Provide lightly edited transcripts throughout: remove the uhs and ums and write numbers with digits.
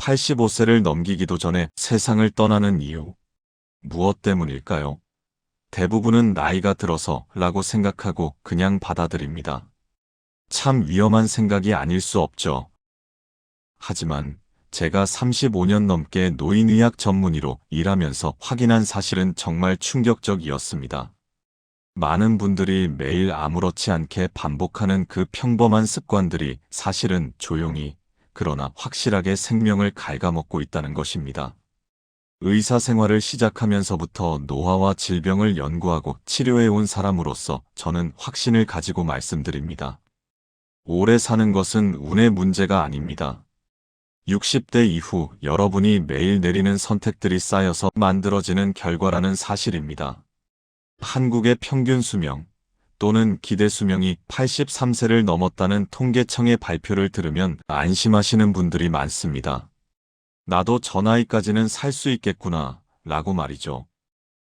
85세를 넘기기도 전에 세상을 떠나는 이유. 무엇 때문일까요? 대부분은 나이가 들어서라고 생각하고 그냥 받아들입니다. 참 위험한 생각이 아닐 수 없죠. 하지만 제가 35년 넘게 노인의학 전문의로 일하면서 확인한 사실은 정말 충격적이었습니다. 많은 분들이 매일 아무렇지 않게 반복하는 그 평범한 습관들이 사실은 조용히, 그러나 확실하게 생명을 갉아먹고 있다는 것입니다. 의사 생활을 시작하면서부터 노화와 질병을 연구하고 치료해온 사람으로서 저는 확신을 가지고 말씀드립니다. 오래 사는 것은 운의 문제가 아닙니다. 60대 이후 여러분이 매일 내리는 선택들이 쌓여서 만들어지는 결과라는 사실입니다. 한국의 평균 수명 또는 기대 수명이 83세를 넘었다는 통계청의 발표를 들으면 안심하시는 분들이 많습니다. 나도 저 나이까지는 살 수 있겠구나 라고 말이죠.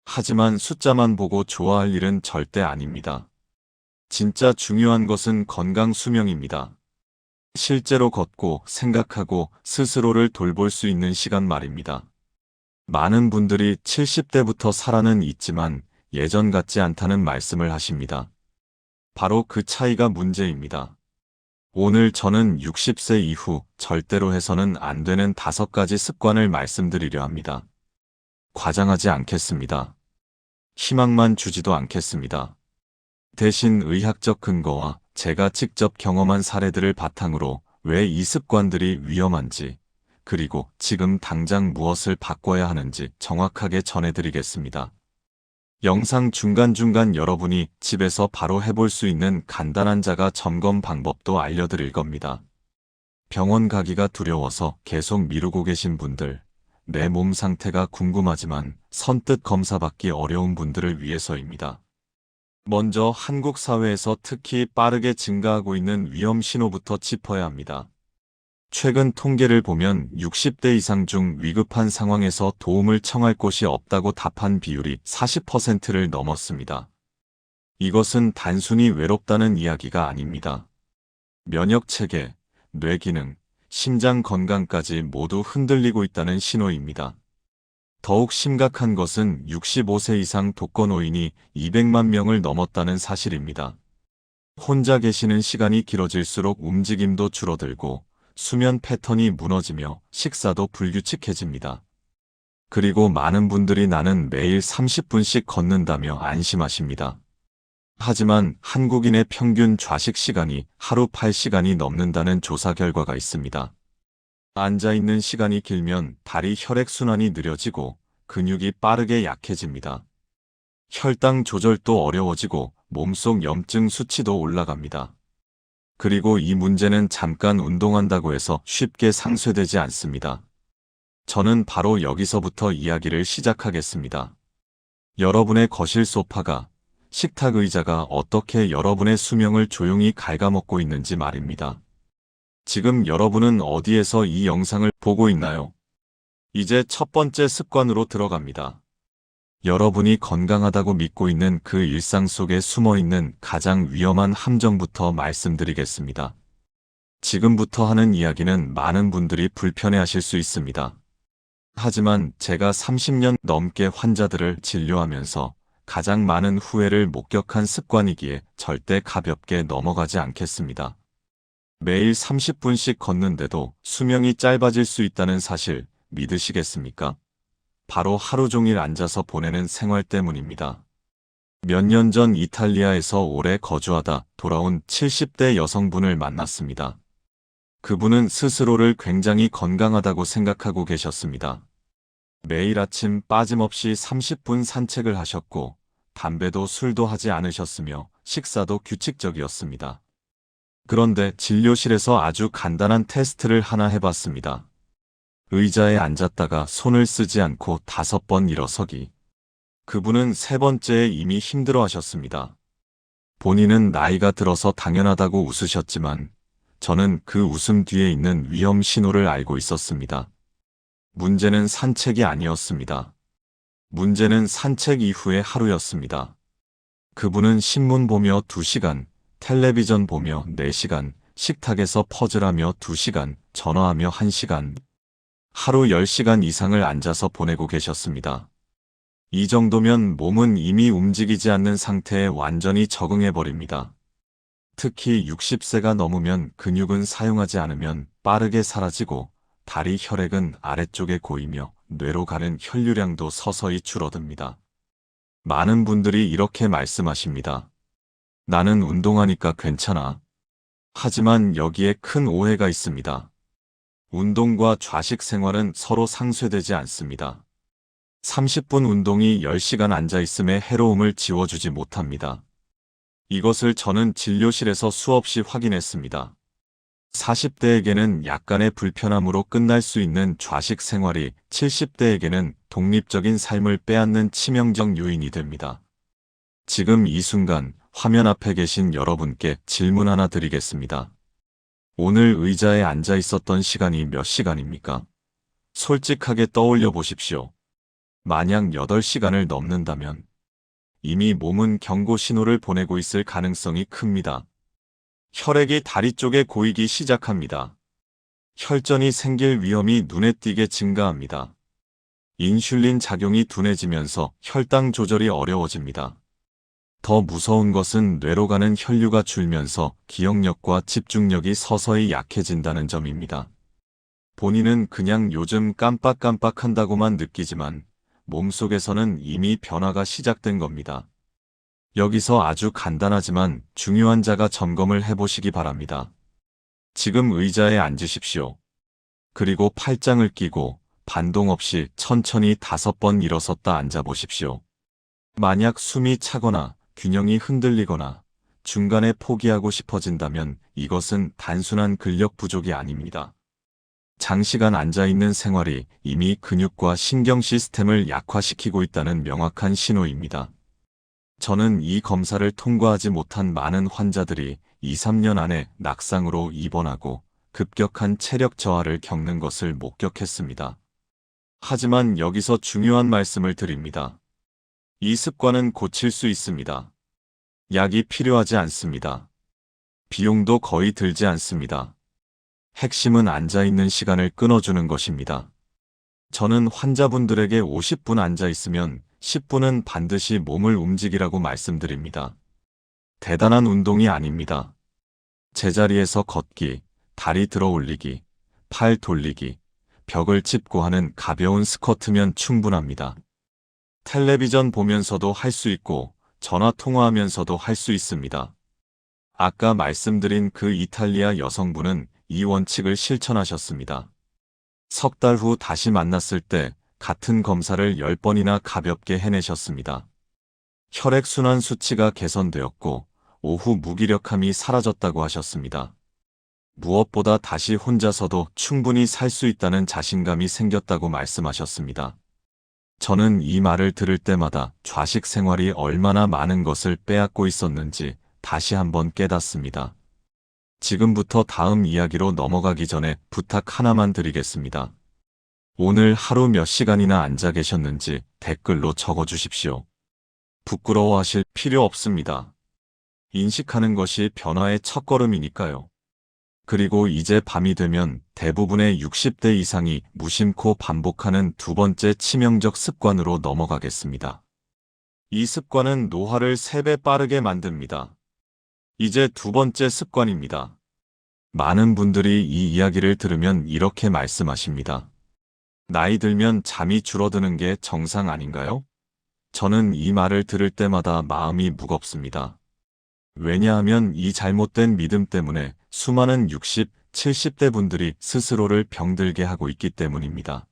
하지만 숫자만 보고 좋아할 일은 절대 아닙니다. 진짜 중요한 것은 건강 수명입니다. 실제로 걷고 생각하고 스스로를 돌볼 수 있는 시간 말입니다. 많은 분들이 70대부터 살아는 있지만 예전 같지 않다는 말씀을 하십니다. 바로 그 차이가 문제입니다. 오늘 저는 60세 이후 절대로 해서는 안 되는 5가지 습관을 말씀드리려 합니다. 과장하지 않겠습니다. 희망만 주지도 않겠습니다. 대신 의학적 근거와 제가 직접 경험한 사례들을 바탕으로 왜 이 습관들이 위험한지, 그리고 지금 당장 무엇을 바꿔야 하는지 정확하게 전해드리겠습니다. 영상 중간중간 여러분이 집에서 바로 해볼 수 있는 간단한 자가 점검 방법도 알려드릴 겁니다. 병원 가기가 두려워서 계속 미루고 계신 분들, 내 몸 상태가 궁금하지만 선뜻 검사받기 어려운 분들을 위해서입니다. 먼저 한국 사회에서 특히 빠르게 증가하고 있는 위험 신호부터 짚어야 합니다. 최근 통계를 보면 60대 이상 중 위급한 상황에서 도움을 청할 곳이 없다고 답한 비율이 40%를 넘었습니다. 이것은 단순히 외롭다는 이야기가 아닙니다. 면역 체계, 뇌 기능, 심장 건강까지 모두 흔들리고 있다는 신호입니다. 더욱 심각한 것은 65세 이상 독거노인이 200만 명을 넘었다는 사실입니다. 혼자 계시는 시간이 길어질수록 움직임도 줄어들고 수면 패턴이 무너지며 식사도 불규칙해집니다. 그리고 많은 분들이 나는 매일 30분씩 걷는다며 안심하십니다. 하지만 한국인의 평균 좌식 시간이 하루 8시간이 넘는다는 조사 결과가 있습니다. 앉아있는 시간이 길면 다리 혈액순환이 느려지고 근육이 빠르게 약해집니다. 혈당 조절도 어려워지고 몸속 염증 수치도 올라갑니다. 그리고 이 문제는 잠깐 운동한다고 해서 쉽게 상쇄되지 않습니다. 저는 바로 여기서부터 이야기를 시작하겠습니다. 여러분의 거실 소파가, 식탁 의자가 어떻게 여러분의 수명을 조용히 갉아먹고 있는지 말입니다. 지금 여러분은 어디에서 이 영상을 보고 있나요? 이제 첫 번째 습관으로 들어갑니다. 여러분이 건강하다고 믿고 있는 그 일상 속에 숨어있는 가장 위험한 함정부터 말씀드리겠습니다. 지금부터 하는 이야기는 많은 분들이 불편해하실 수 있습니다. 하지만 제가 30년 넘게 환자들을 진료하면서 가장 많은 후회를 목격한 습관이기에 절대 가볍게 넘어가지 않겠습니다. 매일 30분씩 걷는데도 수명이 짧아질 수 있다는 사실 믿으시겠습니까? 바로 하루 종일 앉아서 보내는 생활 때문입니다. 몇 년 전 이탈리아에서 오래 거주하다 돌아온 70대 여성분을 만났습니다. 그분은 스스로를 굉장히 건강하다고 생각하고 계셨습니다. 매일 아침 빠짐없이 30분 산책을 하셨고 담배도 술도 하지 않으셨으며 식사도 규칙적이었습니다. 그런데 진료실에서 아주 간단한 테스트를 하나 해봤습니다. 의자에 앉았다가 손을 쓰지 않고 5번 일어서기. 그분은 3번째에 이미 힘들어 하셨습니다. 본인은 나이가 들어서 당연하다고 웃으셨지만 저는 그 웃음 뒤에 있는 위험 신호를 알고 있었습니다. 문제는 산책이 아니었습니다. 문제는 산책 이후의 하루였습니다. 그분은 신문 보며 2시간, 텔레비전 보며 4시간, 식탁에서 퍼즐하며 2시간, 전화하며 1시간. 하루 10시간 이상을 앉아서 보내고 계셨습니다. 이 정도면 몸은 이미 움직이지 않는 상태에 완전히 적응해버립니다. 특히 60세가 넘으면 근육은 사용하지 않으면 빠르게 사라지고 다리 혈액은 아래쪽에 고이며 뇌로 가는 혈류량도 서서히 줄어듭니다. 많은 분들이 이렇게 말씀하십니다. 나는 운동하니까 괜찮아. 하지만 여기에 큰 오해가 있습니다. 운동과 좌식 생활은 서로 상쇄되지 않습니다. 30분 운동이 10시간 앉아있음의 해로움을 지워주지 못합니다. 이것을 저는 진료실에서 수없이 확인했습니다. 40대에게는 약간의 불편함으로 끝날 수 있는 좌식 생활이 70대에게는 독립적인 삶을 빼앗는 치명적 요인이 됩니다. 지금 이 순간 화면 앞에 계신 여러분께 질문 하나 드리겠습니다. 오늘 의자에 앉아 있었던 시간이 몇 시간입니까? 솔직하게 떠올려 보십시오. 만약 8시간을 넘는다면 이미 몸은 경고 신호를 보내고 있을 가능성이 큽니다. 혈액이 다리 쪽에 고이기 시작합니다. 혈전이 생길 위험이 눈에 띄게 증가합니다. 인슐린 작용이 둔해지면서 혈당 조절이 어려워집니다. 더 무서운 것은 뇌로 가는 혈류가 줄면서 기억력과 집중력이 서서히 약해진다는 점입니다. 본인은 그냥 요즘 깜빡깜빡한다고만 느끼지만 몸속에서는 이미 변화가 시작된 겁니다. 여기서 아주 간단하지만 중요한 자가 점검을 해보시기 바랍니다. 지금 의자에 앉으십시오. 그리고 팔짱을 끼고 반동 없이 천천히 5번 일어섰다 앉아보십시오. 만약 숨이 차거나 균형이 흔들리거나 중간에 포기하고 싶어진다면 이것은 단순한 근력 부족이 아닙니다. 장시간 앉아있는 생활이 이미 근육과 신경 시스템을 약화시키고 있다는 명확한 신호입니다. 저는 이 검사를 통과하지 못한 많은 환자들이 2, 3년 안에 낙상으로 입원하고 급격한 체력 저하를 겪는 것을 목격했습니다. 하지만 여기서 중요한 말씀을 드립니다. 이 습관은 고칠 수 있습니다. 약이 필요하지 않습니다. 비용도 거의 들지 않습니다. 핵심은 앉아있는 시간을 끊어주는 것입니다. 저는 환자분들에게 50분 앉아있으면 10분은 반드시 몸을 움직이라고 말씀드립니다. 대단한 운동이 아닙니다. 제자리에서 걷기, 다리 들어 올리기, 팔 돌리기, 벽을 짚고 하는 가벼운 스쿼트면 충분합니다. 텔레비전 보면서도 할 수 있고 전화 통화하면서도 할 수 있습니다. 아까 말씀드린 그 이탈리아 여성분은 이 원칙을 실천하셨습니다. 석 달 후 다시 만났을 때 같은 검사를 10번이나 가볍게 해내셨습니다. 혈액순환 수치가 개선되었고 오후 무기력함이 사라졌다고 하셨습니다. 무엇보다 다시 혼자서도 충분히 살 수 있다는 자신감이 생겼다고 말씀하셨습니다. 저는 이 말을 들을 때마다 좌식 생활이 얼마나 많은 것을 빼앗고 있었는지 다시 한번 깨닫습니다. 지금부터 다음 이야기로 넘어가기 전에 부탁 하나만 드리겠습니다. 오늘 하루 몇 시간이나 앉아 계셨는지 댓글로 적어주십시오. 부끄러워하실 필요 없습니다. 인식하는 것이 변화의 첫걸음이니까요. 그리고 이제 밤이 되면 대부분의 60대 이상이 무심코 반복하는 두 번째 치명적 습관으로 넘어가겠습니다. 이 습관은 노화를 3배 빠르게 만듭니다. 이제 두 번째 습관입니다. 많은 분들이 이 이야기를 들으면 이렇게 말씀하십니다. 나이 들면 잠이 줄어드는 게 정상 아닌가요? 저는 이 말을 들을 때마다 마음이 무겁습니다. 왜냐하면 이 잘못된 믿음 때문에 수많은 60, 70대 분들이 스스로를 병들게 하고 있기 때문입니다.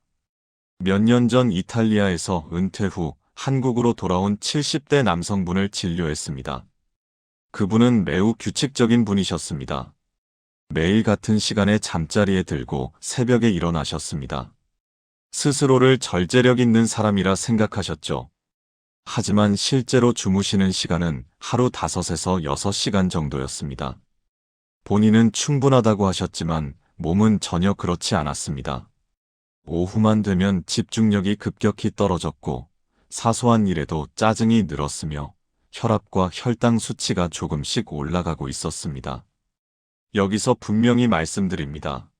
몇 년 전 이탈리아에서 은퇴 후 한국으로 돌아온 70대 남성분을 진료했습니다. 그분은 매우 규칙적인 분이셨습니다. 매일 같은 시간에 잠자리에 들고 새벽에 일어나셨습니다. 스스로를 절제력 있는 사람이라 생각하셨죠. 하지만 실제로 주무시는 시간은 하루 5에서 6시간 정도였습니다. 본인은 충분하다고 하셨지만 몸은 전혀 그렇지 않았습니다. 오후만 되면 집중력이 급격히 떨어졌고 사소한 일에도 짜증이 늘었으며 혈압과 혈당 수치가 조금씩 올라가고 있었습니다. 여기서 분명히 말씀드립니다.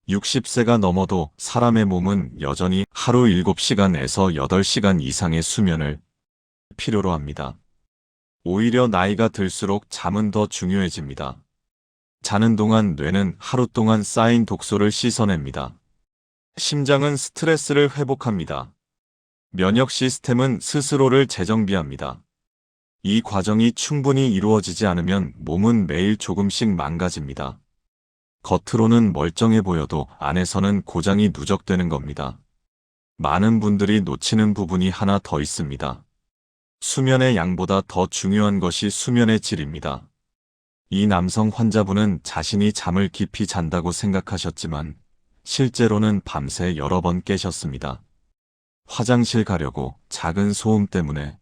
60세가 넘어도 사람의 몸은 여전히 하루 7시간에서 8시간 이상의 수면을 필요로 합니다. 오히려 나이가 들수록 잠은 더 중요해집니다. 자는 동안 뇌는 하루 동안 쌓인 독소를 씻어냅니다. 심장은 스트레스를 회복합니다. 면역 시스템은 스스로를 재정비합니다. 이 과정이 충분히 이루어지지 않으면 몸은 매일 조금씩 망가집니다. 겉으로는 멀쩡해 보여도 안에서는 고장이 누적되는 겁니다. 많은 분들이 놓치는 부분이 하나 더 있습니다. 수면의 양보다 더 중요한 것이 수면의 질입니다. 이 남성 환자분은 자신이 잠을 깊이 잔다고 생각하셨지만 실제로는 밤새 여러 번 깨셨습니다. 화장실 가려고 작은 소음 때문에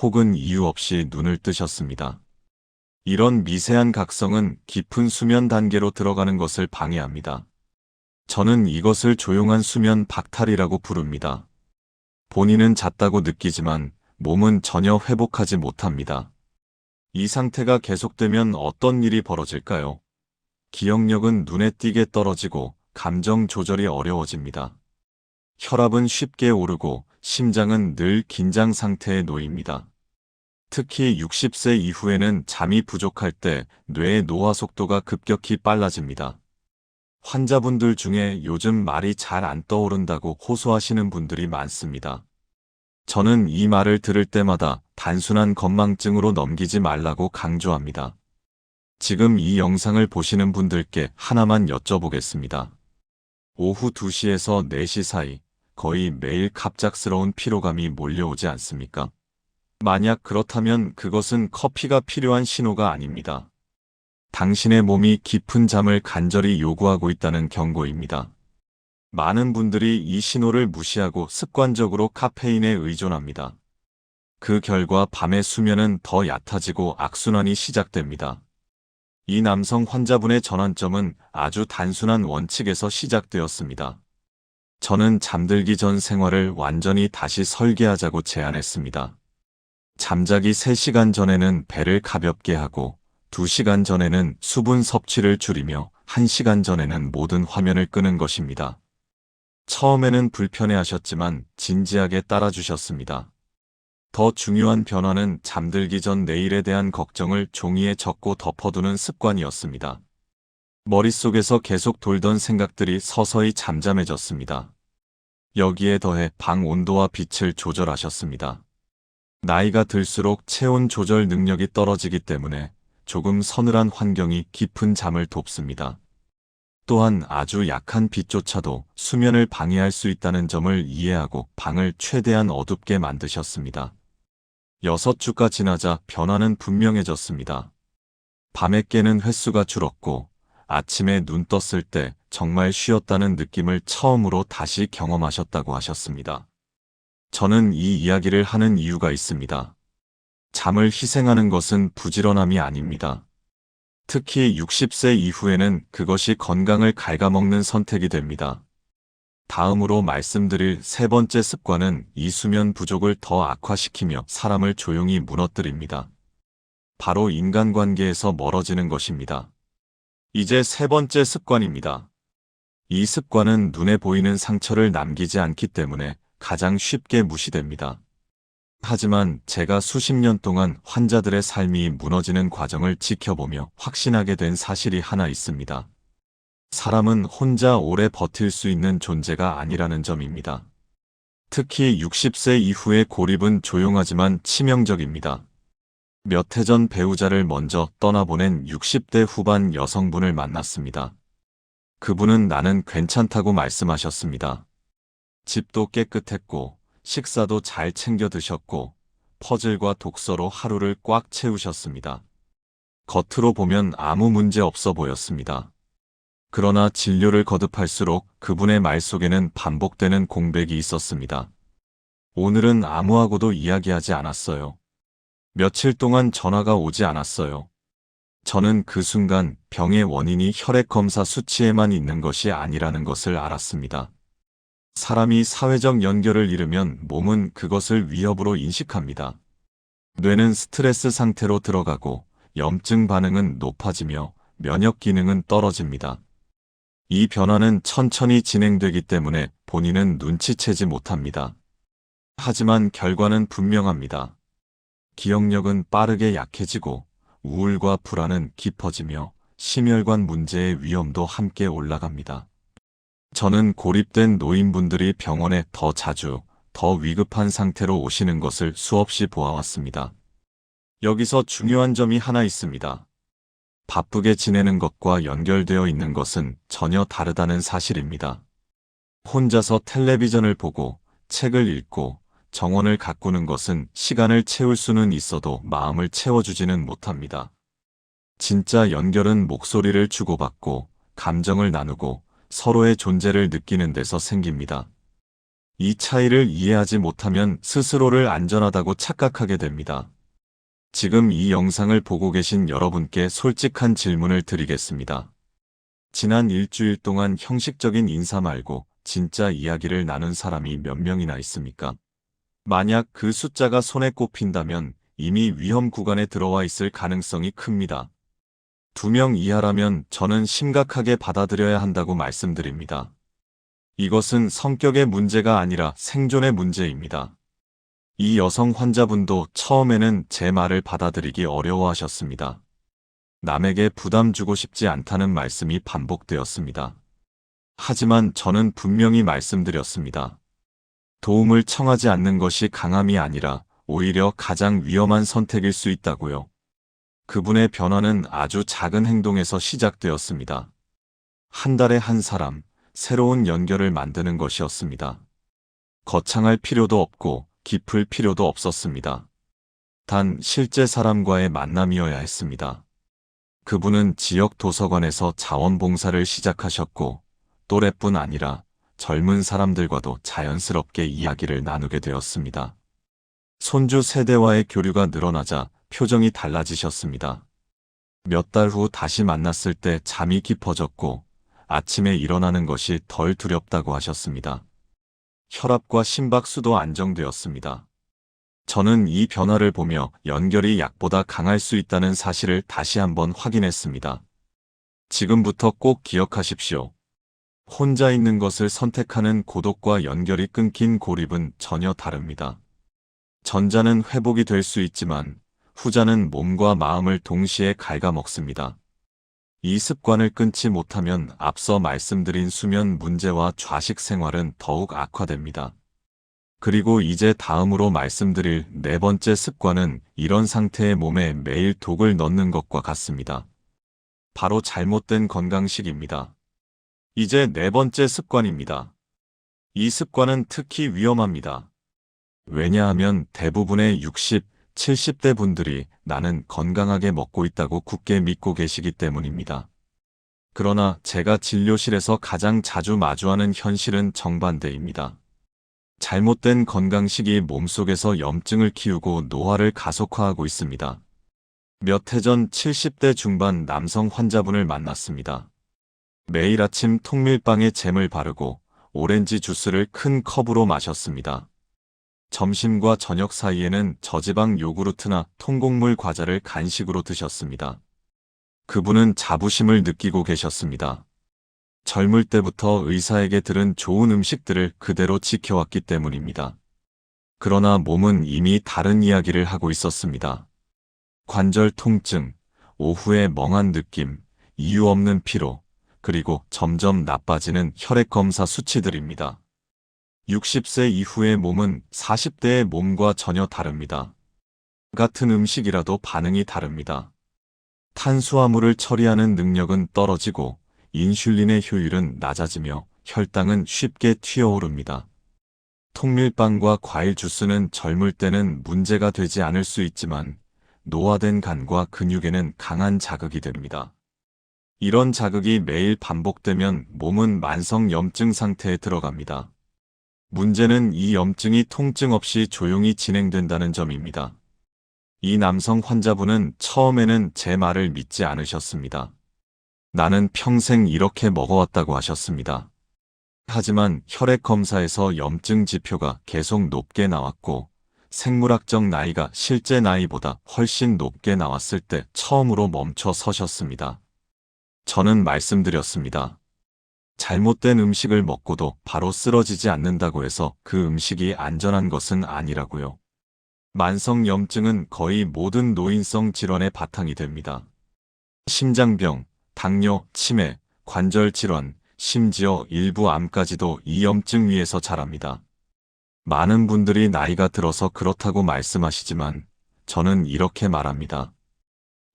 혹은 이유 없이 눈을 뜨셨습니다. 이런 미세한 각성은 깊은 수면 단계로 들어가는 것을 방해합니다. 저는 이것을 조용한 수면 박탈이라고 부릅니다. 본인은 잤다고 느끼지만 몸은 전혀 회복하지 못합니다. 이 상태가 계속되면 어떤 일이 벌어질까요? 기억력은 눈에 띄게 떨어지고 감정 조절이 어려워집니다. 혈압은 쉽게 오르고 심장은 늘 긴장 상태에 놓입니다. 특히 60세 이후에는 잠이 부족할 때 뇌의 노화 속도가 급격히 빨라집니다. 환자분들 중에 요즘 말이 잘 안 떠오른다고 호소하시는 분들이 많습니다. 저는 이 말을 들을 때마다 단순한 건망증으로 넘기지 말라고 강조합니다. 지금 이 영상을 보시는 분들께 하나만 여쭤보겠습니다. 오후 2시에서 4시 사이 거의 매일 갑작스러운 피로감이 몰려오지 않습니까? 만약 그렇다면 그것은 커피가 필요한 신호가 아닙니다. 당신의 몸이 깊은 잠을 간절히 요구하고 있다는 경고입니다. 많은 분들이 이 신호를 무시하고 습관적으로 카페인에 의존합니다. 그 결과 밤의 수면은 더 얕아지고 악순환이 시작됩니다. 이 남성 환자분의 전환점은 아주 단순한 원칙에서 시작되었습니다. 저는 잠들기 전 생활을 완전히 다시 설계하자고 제안했습니다. 잠자기 3시간 전에는 배를 가볍게 하고 2시간 전에는 수분 섭취를 줄이며 1시간 전에는 모든 화면을 끄는 것입니다. 처음에는 불편해하셨지만 진지하게 따라주셨습니다. 더 중요한 변화는 잠들기 전 내일에 대한 걱정을 종이에 적고 덮어두는 습관이었습니다. 머릿속에서 계속 돌던 생각들이 서서히 잠잠해졌습니다. 여기에 더해 방 온도와 빛을 조절하셨습니다. 나이가 들수록 체온 조절 능력이 떨어지기 때문에 조금 서늘한 환경이 깊은 잠을 돕습니다. 또한 아주 약한 빛조차도 수면을 방해할 수 있다는 점을 이해하고 방을 최대한 어둡게 만드셨습니다. 6주가 지나자 변화는 분명해졌습니다. 밤에 깨는 횟수가 줄었고 아침에 눈 떴을 때 정말 쉬었다는 느낌을 처음으로 다시 경험하셨다고 하셨습니다. 저는 이 이야기를 하는 이유가 있습니다. 잠을 희생하는 것은 부지런함이 아닙니다. 특히 60세 이후에는 그것이 건강을 갉아먹는 선택이 됩니다. 다음으로 말씀드릴 세 번째 습관은 이 수면 부족을 더 악화시키며 사람을 조용히 무너뜨립니다. 바로 인간관계에서 멀어지는 것입니다. 이제 세 번째 습관입니다. 이 습관은 눈에 보이는 상처를 남기지 않기 때문에 가장 쉽게 무시됩니다. 하지만 제가 수십 년 동안 환자들의 삶이 무너지는 과정을 지켜보며 확신하게 된 사실이 하나 있습니다. 사람은 혼자 오래 버틸 수 있는 존재가 아니라는 점입니다. 특히 60세 이후의 고립은 조용하지만 치명적입니다. 몇 해 전 배우자를 먼저 떠나보낸 60대 후반 여성분을 만났습니다. 그분은 나는 괜찮다고 말씀하셨습니다. 집도 깨끗했고 식사도 잘 챙겨 드셨고 퍼즐과 독서로 하루를 꽉 채우셨습니다. 겉으로 보면 아무 문제 없어 보였습니다. 그러나 진료를 거듭할수록 그분의 말 속에는 반복되는 공백이 있었습니다. 오늘은 아무하고도 이야기하지 않았어요. 며칠 동안 전화가 오지 않았어요. 저는 그 순간 병의 원인이 혈액검사 수치에만 있는 것이 아니라는 것을 알았습니다. 사람이 사회적 연결을 잃으면 몸은 그것을 위협으로 인식합니다. 뇌는 스트레스 상태로 들어가고 염증 반응은 높아지며 면역 기능은 떨어집니다. 이 변화는 천천히 진행되기 때문에 본인은 눈치채지 못합니다. 하지만 결과는 분명합니다. 기억력은 빠르게 약해지고 우울과 불안은 깊어지며 심혈관 문제의 위험도 함께 올라갑니다. 저는 고립된 노인분들이 병원에 더 자주, 더 위급한 상태로 오시는 것을 수없이 보아왔습니다. 여기서 중요한 점이 하나 있습니다. 바쁘게 지내는 것과 연결되어 있는 것은 전혀 다르다는 사실입니다. 혼자서 텔레비전을 보고 책을 읽고 정원을 가꾸는 것은 시간을 채울 수는 있어도 마음을 채워주지는 못합니다. 진짜 연결은 목소리를 주고받고 감정을 나누고 서로의 존재를 느끼는 데서 생깁니다. 이 차이를 이해하지 못하면 스스로를 안전하다고 착각하게 됩니다. 지금 이 영상을 보고 계신 여러분께 솔직한 질문을 드리겠습니다. 지난 일주일 동안 형식적인 인사 말고 진짜 이야기를 나눈 사람이 몇 명이나 있습니까? 만약 그 숫자가 손에 꼽힌다면 이미 위험 구간에 들어와 있을 가능성이 큽니다. 2명 이하라면 저는 심각하게 받아들여야 한다고 말씀드립니다. 이것은 성격의 문제가 아니라 생존의 문제입니다. 이 여성 환자분도 처음에는 제 말을 받아들이기 어려워하셨습니다. 남에게 부담 주고 싶지 않다는 말씀이 반복되었습니다. 하지만 저는 분명히 말씀드렸습니다. 도움을 청하지 않는 것이 강함이 아니라 오히려 가장 위험한 선택일 수 있다고요. 그분의 변화는 아주 작은 행동에서 시작되었습니다. 한 달에 한 사람, 새로운 연결을 만드는 것이었습니다. 거창할 필요도 없고 깊을 필요도 없었습니다. 단 실제 사람과의 만남이어야 했습니다. 그분은 지역 도서관에서 자원봉사를 시작하셨고 또래뿐 아니라 젊은 사람들과도 자연스럽게 이야기를 나누게 되었습니다. 손주 세대와의 교류가 늘어나자 표정이 달라지셨습니다. 몇 달 후 다시 만났을 때 잠이 깊어졌고 아침에 일어나는 것이 덜 두렵다고 하셨습니다. 혈압과 심박수도 안정되었습니다. 저는 이 변화를 보며 연결이 약보다 강할 수 있다는 사실을 다시 한번 확인했습니다. 지금부터 꼭 기억하십시오. 혼자 있는 것을 선택하는 고독과 연결이 끊긴 고립은 전혀 다릅니다. 전자는 회복이 될 수 있지만 후자는 몸과 마음을 동시에 갉아먹습니다. 이 습관을 끊지 못하면 앞서 말씀드린 수면 문제와 좌식 생활은 더욱 악화됩니다. 그리고 이제 다음으로 말씀드릴 네 번째 습관은 이런 상태의 몸에 매일 독을 넣는 것과 같습니다. 바로 잘못된 건강식입니다. 이제 네 번째 습관입니다. 이 습관은 특히 위험합니다. 왜냐하면 대부분의 60, 70대 분들이 나는 건강하게 먹고 있다고 굳게 믿고 계시기 때문입니다. 그러나 제가 진료실에서 가장 자주 마주하는 현실은 정반대입니다. 잘못된 건강식이 몸속에서 염증을 키우고 노화를 가속화하고 있습니다. 몇 해 전 70대 중반 남성 환자분을 만났습니다. 매일 아침 통밀빵에 잼을 바르고 오렌지 주스를 큰 컵으로 마셨습니다. 점심과 저녁 사이에는 저지방 요구르트나 통곡물 과자를 간식으로 드셨습니다. 그분은 자부심을 느끼고 계셨습니다. 젊을 때부터 의사에게 들은 좋은 음식들을 그대로 지켜왔기 때문입니다. 그러나 몸은 이미 다른 이야기를 하고 있었습니다. 관절 통증, 오후에 멍한 느낌, 이유 없는 피로, 그리고 점점 나빠지는 혈액 검사 수치들입니다. 60세 이후의 몸은 40대의 몸과 전혀 다릅니다. 같은 음식이라도 반응이 다릅니다. 탄수화물을 처리하는 능력은 떨어지고 인슐린의 효율은 낮아지며 혈당은 쉽게 튀어오릅니다. 통밀빵과 과일 주스는 젊을 때는 문제가 되지 않을 수 있지만 노화된 간과 근육에는 강한 자극이 됩니다. 이런 자극이 매일 반복되면 몸은 만성 염증 상태에 들어갑니다. 문제는 이 염증이 통증 없이 조용히 진행된다는 점입니다. 이 남성 환자분은 처음에는 제 말을 믿지 않으셨습니다. 나는 평생 이렇게 먹어왔다고 하셨습니다. 하지만 혈액 검사에서 염증 지표가 계속 높게 나왔고 생물학적 나이가 실제 나이보다 훨씬 높게 나왔을 때 처음으로 멈춰 서셨습니다. 저는 말씀드렸습니다. 잘못된 음식을 먹고도 바로 쓰러지지 않는다고 해서 그 음식이 안전한 것은 아니라고요. 만성 염증은 거의 모든 노인성 질환의 바탕이 됩니다. 심장병, 당뇨, 치매, 관절 질환, 심지어 일부 암까지도 이 염증 위에서 자랍니다. 많은 분들이 나이가 들어서 그렇다고 말씀하시지만 저는 이렇게 말합니다.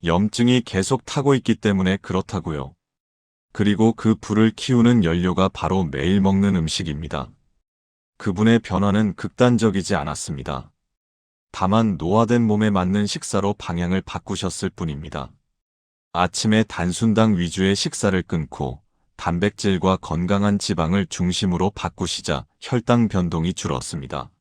염증이 계속 타고 있기 때문에 그렇다고요. 그리고 그 불을 키우는 연료가 바로 매일 먹는 음식입니다. 그분의 변화는 극단적이지 않았습니다. 다만 노화된 몸에 맞는 식사로 방향을 바꾸셨을 뿐입니다. 아침에 단순당 위주의 식사를 끊고 단백질과 건강한 지방을 중심으로 바꾸시자 혈당 변동이 줄었습니다.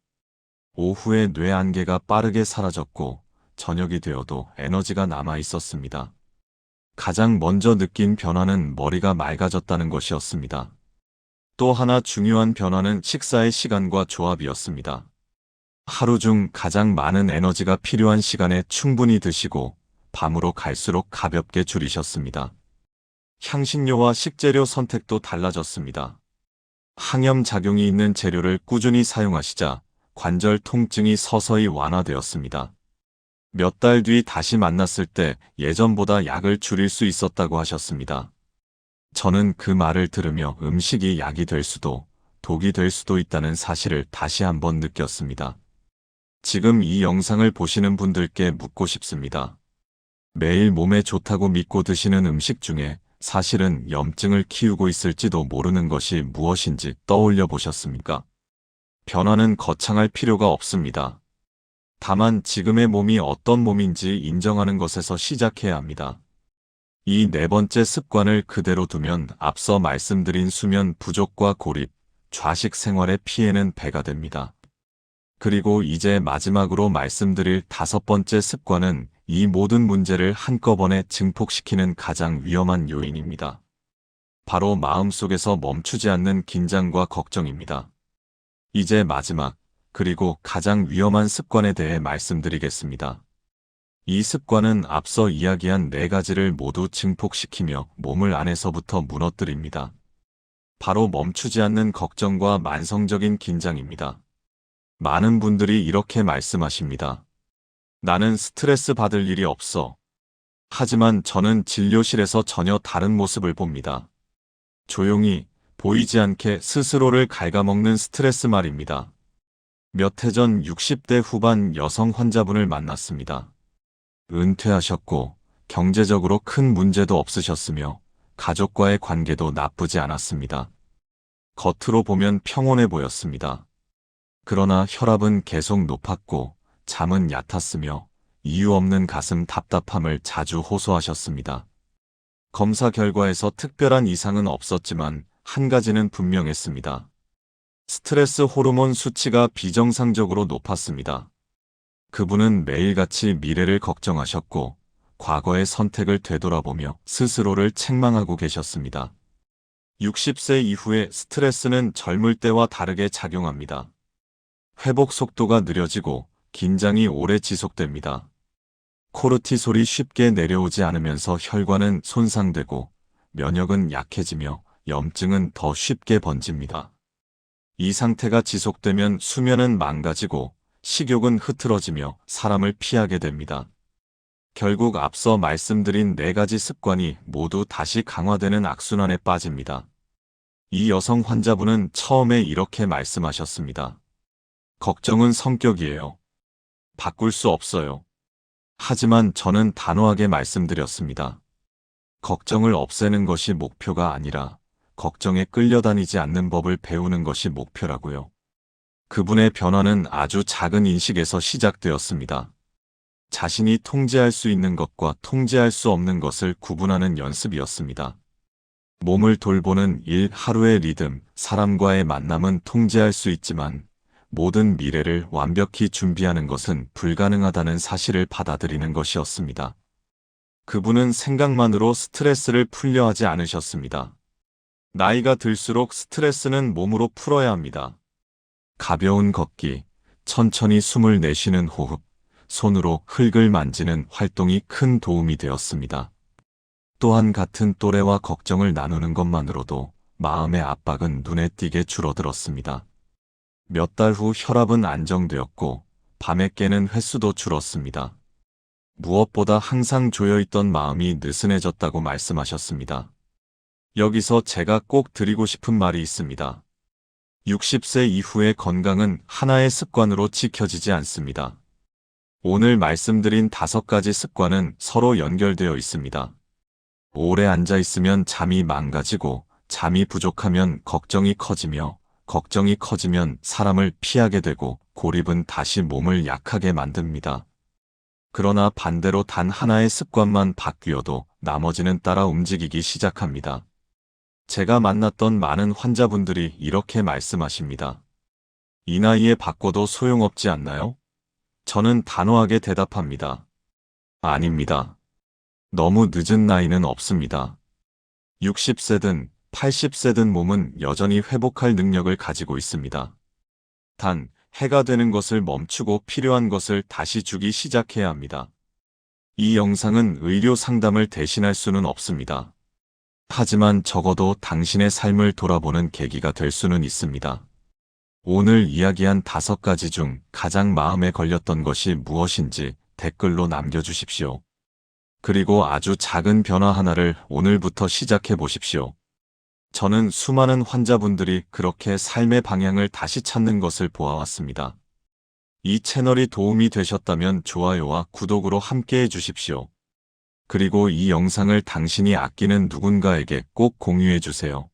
오후에 뇌 안개가 빠르게 사라졌고 저녁이 되어도 에너지가 남아 있었습니다. 가장 먼저 느낀 변화는 머리가 맑아졌다는 것이었습니다. 또 하나 중요한 변화는 식사의 시간과 조합이었습니다. 하루 중 가장 많은 에너지가 필요한 시간에 충분히 드시고 밤으로 갈수록 가볍게 줄이셨습니다. 향신료와 식재료 선택도 달라졌습니다. 항염 작용이 있는 재료를 꾸준히 사용하시자 관절 통증이 서서히 완화되었습니다. 몇 달 뒤 다시 만났을 때 예전보다 약을 줄일 수 있었다고 하셨습니다. 저는 그 말을 들으며 음식이 약이 될 수도 독이 될 수도 있다는 사실을 다시 한번 느꼈습니다. 지금 이 영상을 보시는 분들께 묻고 싶습니다. 매일 몸에 좋다고 믿고 드시는 음식 중에 사실은 염증을 키우고 있을지도 모르는 것이 무엇인지 떠올려 보셨습니까? 변화는 거창할 필요가 없습니다. 다만 지금의 몸이 어떤 몸인지 인정하는 것에서 시작해야 합니다. 이 네 번째 습관을 그대로 두면 앞서 말씀드린 수면 부족과 고립, 좌식 생활의 피해는 배가 됩니다. 그리고 이제 마지막으로 말씀드릴 다섯 번째 습관은 이 모든 문제를 한꺼번에 증폭시키는 가장 위험한 요인입니다. 바로 마음속에서 멈추지 않는 긴장과 걱정입니다. 이제 마지막, 그리고 가장 위험한 습관에 대해 말씀드리겠습니다. 이 습관은 앞서 이야기한 네 가지를 모두 증폭시키며 몸을 안에서부터 무너뜨립니다. 바로 멈추지 않는 걱정과 만성적인 긴장입니다. 많은 분들이 이렇게 말씀하십니다. 나는 스트레스 받을 일이 없어. 하지만 저는 진료실에서 전혀 다른 모습을 봅니다. 조용히, 보이지 않게 스스로를 갉아먹는 스트레스 말입니다. 몇 해 전 60대 후반 여성 환자분을 만났습니다. 은퇴하셨고 경제적으로 큰 문제도 없으셨으며 가족과의 관계도 나쁘지 않았습니다. 겉으로 보면 평온해 보였습니다. 그러나 혈압은 계속 높았고 잠은 얕았으며 이유 없는 가슴 답답함을 자주 호소하셨습니다. 검사 결과에서 특별한 이상은 없었지만 한 가지는 분명했습니다. 스트레스 호르몬 수치가 비정상적으로 높았습니다. 그분은 매일같이 미래를 걱정하셨고 과거의 선택을 되돌아보며 스스로를 책망하고 계셨습니다. 60세 이후에 스트레스는 젊을 때와 다르게 작용합니다. 회복 속도가 느려지고 긴장이 오래 지속됩니다. 코르티솔이 쉽게 내려오지 않으면서 혈관은 손상되고 면역은 약해지며 염증은 더 쉽게 번집니다. 이 상태가 지속되면 수면은 망가지고 식욕은 흐트러지며 사람을 피하게 됩니다. 결국 앞서 말씀드린 네 가지 습관이 모두 다시 강화되는 악순환에 빠집니다. 이 여성 환자분은 처음에 이렇게 말씀하셨습니다. 걱정은 성격이에요. 바꿀 수 없어요. 하지만 저는 단호하게 말씀드렸습니다. 걱정을 없애는 것이 목표가 아니라 걱정에 끌려다니지 않는 법을 배우는 것이 목표라고요. 그분의 변화는 아주 작은 인식에서 시작되었습니다. 자신이 통제할 수 있는 것과 통제할 수 없는 것을 구분하는 연습이었습니다. 몸을 돌보는 일, 하루의 리듬, 사람과의 만남은 통제할 수 있지만 모든 미래를 완벽히 준비하는 것은 불가능하다는 사실을 받아들이는 것이었습니다. 그분은 생각만으로 스트레스를 풀려 하지 않으셨습니다. 나이가 들수록 스트레스는 몸으로 풀어야 합니다. 가벼운 걷기, 천천히 숨을 내쉬는 호흡, 손으로 흙을 만지는 활동이 큰 도움이 되었습니다. 또한 같은 또래와 걱정을 나누는 것만으로도 마음의 압박은 눈에 띄게 줄어들었습니다. 몇 달 후 혈압은 안정되었고 밤에 깨는 횟수도 줄었습니다. 무엇보다 항상 조여있던 마음이 느슨해졌다고 말씀하셨습니다. 여기서 제가 꼭 드리고 싶은 말이 있습니다. 60세 이후의 건강은 하나의 습관으로 지켜지지 않습니다. 오늘 말씀드린 5가지 습관은 서로 연결되어 있습니다. 오래 앉아 있으면 잠이 망가지고, 잠이 부족하면 걱정이 커지며, 걱정이 커지면 사람을 피하게 되고, 고립은 다시 몸을 약하게 만듭니다. 그러나 반대로 단 하나의 습관만 바뀌어도 나머지는 따라 움직이기 시작합니다. 제가 만났던 많은 환자분들이 이렇게 말씀하십니다. 이 나이에 바꿔도 소용없지 않나요? 저는 단호하게 대답합니다. 아닙니다. 너무 늦은 나이는 없습니다. 60세든 80세든 몸은 여전히 회복할 능력을 가지고 있습니다. 단, 해가 되는 것을 멈추고 필요한 것을 다시 주기 시작해야 합니다. 이 영상은 의료 상담을 대신할 수는 없습니다. 하지만 적어도 당신의 삶을 돌아보는 계기가 될 수는 있습니다. 오늘 이야기한 5가지 중 가장 마음에 걸렸던 것이 무엇인지 댓글로 남겨주십시오. 그리고 아주 작은 변화 하나를 오늘부터 시작해 보십시오. 저는 수많은 환자분들이 그렇게 삶의 방향을 다시 찾는 것을 보아왔습니다. 이 채널이 도움이 되셨다면 좋아요와 구독으로 함께해 주십시오. 그리고 이 영상을 당신이 아끼는 누군가에게 꼭 공유해 주세요.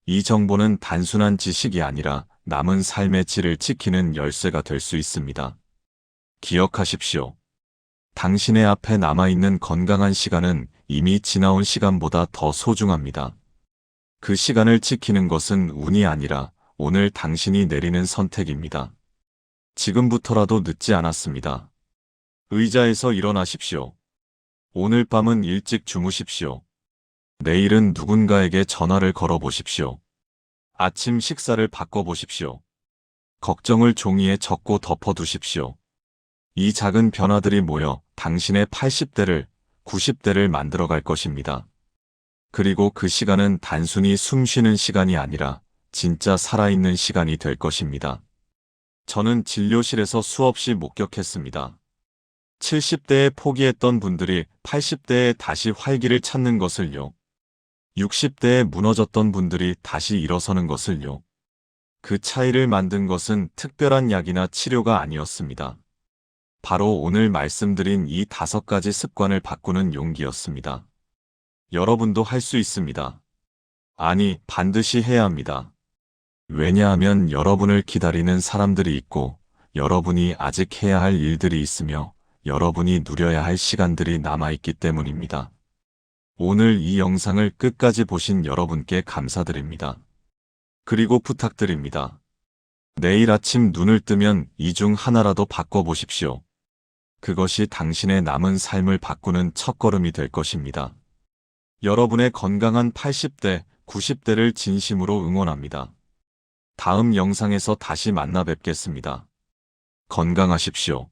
이 정보는 단순한 지식이 아니라 남은 삶의 질을 지키는 열쇠가 될 수 있습니다. 기억하십시오. 당신의 앞에 남아있는 건강한 시간은 이미 지나온 시간보다 더 소중합니다. 그 시간을 지키는 것은 운이 아니라 오늘 당신이 내리는 선택입니다. 지금부터라도 늦지 않았습니다. 의자에서 일어나십시오. 오늘 밤은 일찍 주무십시오. 내일은 누군가에게 전화를 걸어보십시오. 아침 식사를 바꿔보십시오. 걱정을 종이에 적고 덮어두십시오. 이 작은 변화들이 모여 당신의 80대를, 90대를 만들어갈 것입니다. 그리고 그 시간은 단순히 숨 쉬는 시간이 아니라 진짜 살아있는 시간이 될 것입니다. 저는 진료실에서 수없이 목격했습니다. 70대에 포기했던 분들이 80대에 다시 활기를 찾는 것을요. 60대에 무너졌던 분들이 다시 일어서는 것을요. 그 차이를 만든 것은 특별한 약이나 치료가 아니었습니다. 바로 오늘 말씀드린 이 5가지 습관을 바꾸는 용기였습니다. 여러분도 할 수 있습니다. 아니, 반드시 해야 합니다. 왜냐하면 여러분을 기다리는 사람들이 있고, 여러분이 아직 해야 할 일들이 있으며, 여러분이 누려야 할 시간들이 남아있기 때문입니다. 오늘 이 영상을 끝까지 보신 여러분께 감사드립니다. 그리고 부탁드립니다. 내일 아침 눈을 뜨면 이 중 하나라도 바꿔보십시오. 그것이 당신의 남은 삶을 바꾸는 첫걸음이 될 것입니다. 여러분의 건강한 80대, 90대를 진심으로 응원합니다. 다음 영상에서 다시 만나 뵙겠습니다. 건강하십시오.